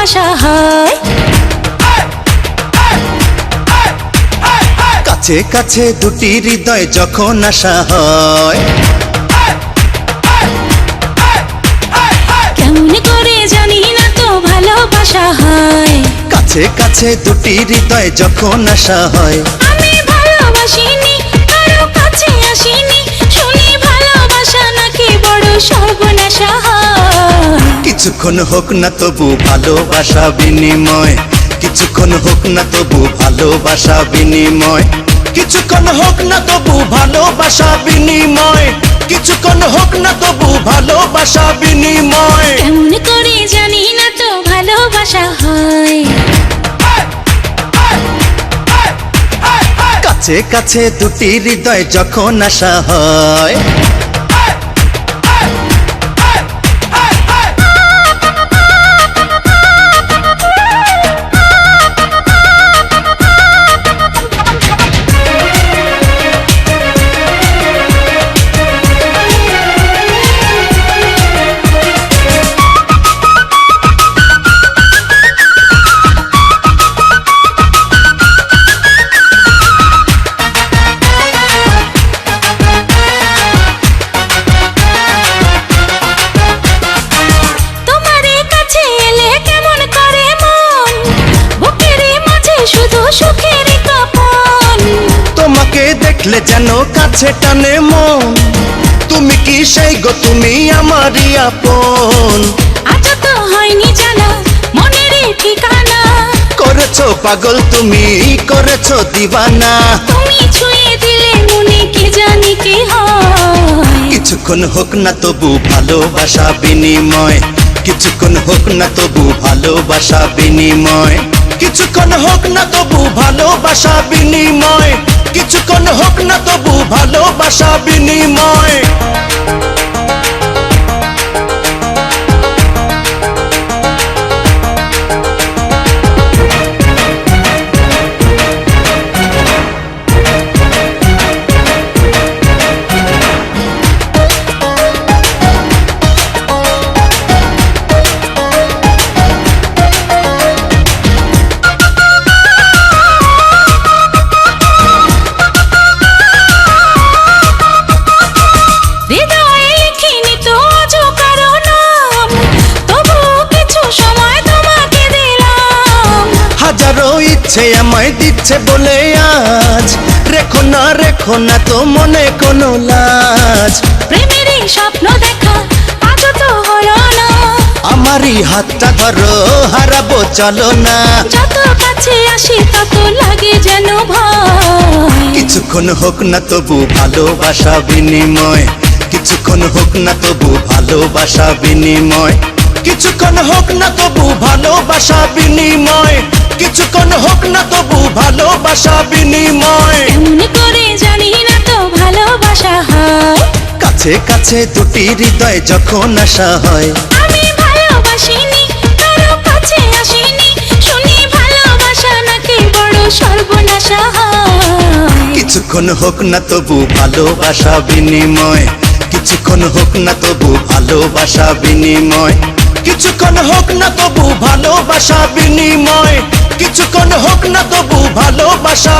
ভালোবাসা হয়। কাছে কাছে দুটি হৃদয় যখন আসা হয়, কেমন করে জানি না তো ভালোবাসা হয়। কাছে কাছে দুটি হৃদয় যখন আসা হয়। আমি ভালোবাসিনি, কারো কাছে আসিনি, শুনি ভালোবাসা নাকি বড় সর্বনাশা হয়। কিছুক্ষণ হোক না তবু ভালোবাসা বিনিময়, কিছুক্ষণ হোক না তবু ভালোবাসা বিনিময়, কিছুক্ষণ হোক না তবু ভালোবাসা বিনিময়, কিছুক্ষণ হোক না তবু ভালোবাসা বিনিময়। কেমন করে জানি না তো ভালোবাসা হয়। কাছে কাছে দুটি হৃদয় যখন আসা হয়। তোমাকে দেখলে যেন কাছে টানে মন, তুমি কি সেই গো, তুমি আমারই আপন। আজ তো হয়নি জানা মনের ঠিকানা, করেছো পাগল তুমি, করেছো দিবানা, তুমি ছুঁয়ে দিলে মনে কি জানি কি হয়। কিছুক্ষণ হোক না তবু ভালোবাসা বিনিময়, কিছুক্ষণ হোক না তবু ভালোবাসা বিনিময়, কিছুক্ষণ হোক না তবু ভালোবাসা বিনিময়, কিছুক্ষণ হোক না তবু ভালোবাসা বিনিময়। হাজারো ইচ্ছে আমায় দিচ্ছে বলে আজ, রেখো না তো মনে কোনো লাজ। প্রেমের স্বপ্ন দেখা আজ তো হলো না, আমারই হাতটা ধরো হারাবো চলো না। যত কাছে আসি তত লাগে যেন ভয়। কিছুক্ষণ হোক না তবু ভালোবাসা বিনিময়, কিছুক্ষণ হোক না তবু ভালোবাসা বিনিময়, কিছুক্ষণ হোক না তবু ভালোবাসা বিনিময়, কিছুক্ষণ হোক না তবু ভালোবাসা বিনিময়। কেমন করে জানি না তো ভালোবাসা হয়। কাছে কাছে দুটি হৃদয় যখন আসা হয়। আমি ভালোবাসিনি, কারো কাছে আসিনি, শুনি ভালোবাসা নাকি বড় সর্বনাশা হয়। কিছুক্ষণ হোক না তবু ভালোবাসা বিনিময়, কিছুক্ষণ হোক না তবু ভালোবাসা বিনিময়, কিছুক্ষণ হোক না তবু ভালোবাসা বিনিময়, কিছুক্ষণ হোক না তবু ভালোবাসা